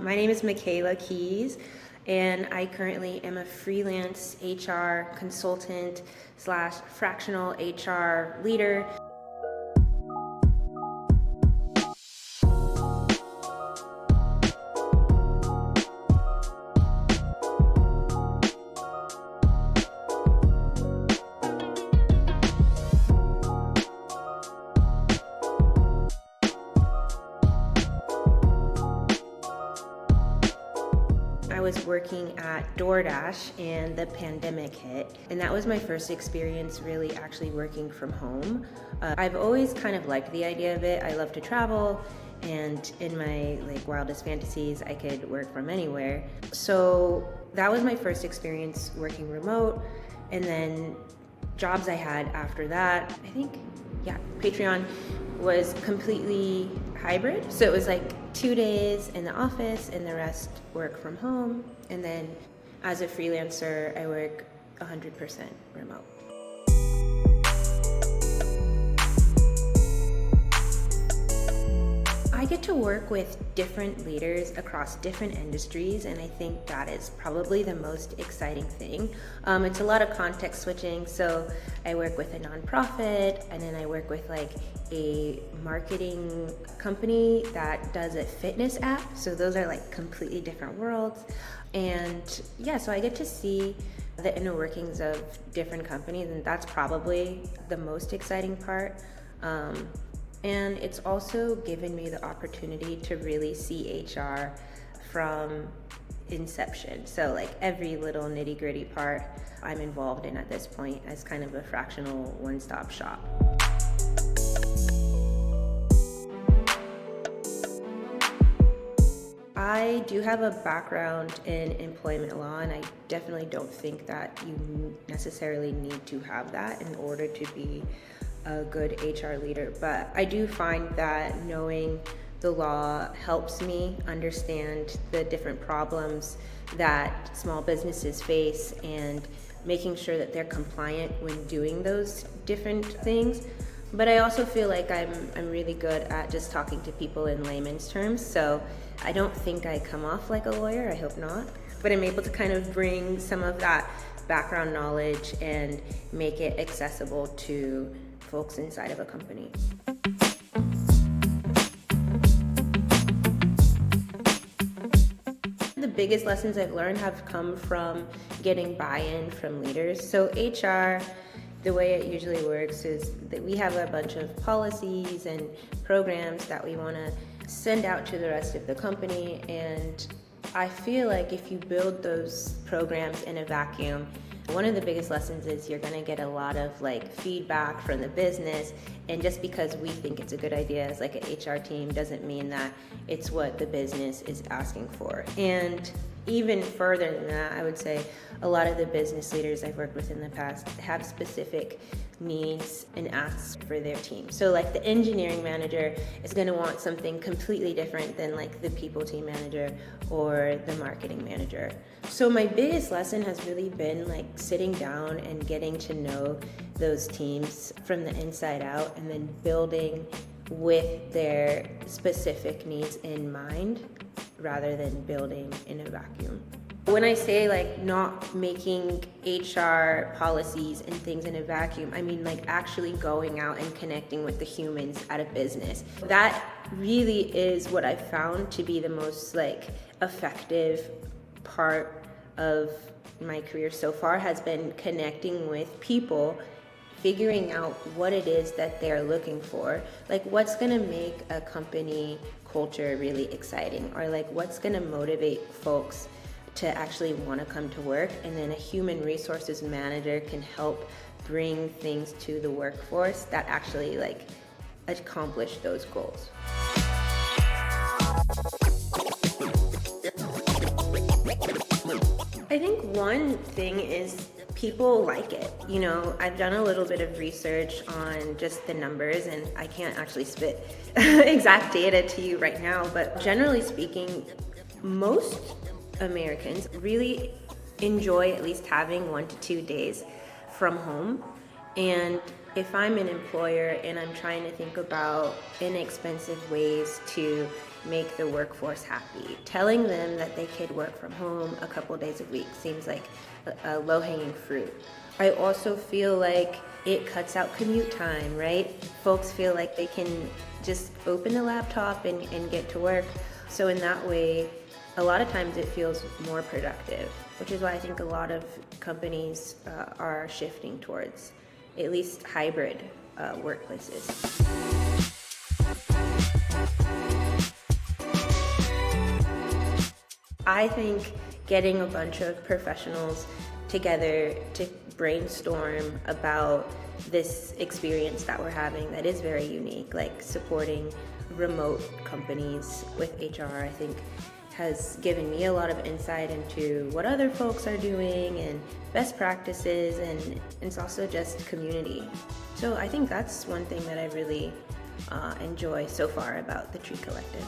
My name is Makala Keys, and I currently am a freelance HR consultant slash fractional HR leader. I was working at DoorDash and the pandemic hit, and that was my first experience really actually working from home. I've always kind of liked the idea of it. I love to travel, and in my wildest fantasies I could work from anywhere. So that was my first experience working remote, and then jobs I had after that, Patreon was completely hybrid. So it was like 2 days in the office and the rest work from home. And then as a freelancer, I work 100% remote. I get to work with different leaders across different industries, and I think that is probably the most exciting thing. It's a lot of context switching, so I work with a nonprofit, and then I work with a marketing company that does a fitness app, so those are completely different worlds. And so I get to see the inner workings of different companies, and that's probably the most exciting part. And it's also given me the opportunity to really see HR from inception. So every little nitty gritty part I'm involved in at this point as kind of a fractional one-stop shop. I do have a background in employment law, and I definitely don't think that you necessarily need to have that in order to be a good HR leader. But I do find that knowing the law helps me understand the different problems that small businesses face and making sure that they're compliant when doing those different things. But I also feel like I'm really good at just talking to people in layman's terms, so I don't think I come off like a lawyer, I hope not. But I'm able to kind of bring some of that background knowledge and make it accessible to folks inside of a company. The biggest lessons I've learned have come from getting buy-in from leaders. So HR, the way it usually works is that we have a bunch of policies and programs that we want to send out to the rest of the company, and I feel like if you build those programs in a vacuum, one of the biggest lessons is you're going to get a lot of feedback from the business, and just because we think it's a good idea as an HR team doesn't mean that it's what the business is asking for. And even further than that, I would say a lot of the business leaders I've worked with in the past have specific needs and asks for their team. So the engineering manager is going to want something completely different than the people team manager or the marketing manager. So my biggest lesson has really been sitting down and getting to know those teams from the inside out, and then building with their specific needs in mind rather than building in a vacuum. When I say not making HR policies and things in a vacuum, I mean actually going out and connecting with the humans at a business. That really is what I found to be the most effective part of my career so far, has been connecting with people, figuring out what it is that they're looking for, what's going to make a company culture really exciting, or what's going to motivate folks to actually want to come to work. And then a human resources manager can help bring things to the workforce that actually accomplish those goals. I think one thing is people like it. I've done a little bit of research on just the numbers, and I can't actually spit exact data to you right now, but generally speaking, most Americans really enjoy at least having 1 to 2 days from home. And if I'm an employer and I'm trying to think about inexpensive ways to make the workforce happy. Telling them that they could work from home a couple days a week seems like a low-hanging fruit. I also feel like it cuts out commute time, right? Folks feel like they can just open the laptop and get to work. So in that way, a lot of times it feels more productive, which is why I think a lot of companies are shifting towards at least hybrid workplaces. I think getting a bunch of professionals together to brainstorm about this experience that we're having that is very unique, like supporting remote companies with HR, I think has given me a lot of insight into what other folks are doing and best practices, and it's also just community. So I think that's one thing that I really enjoy so far about the Tree Collective.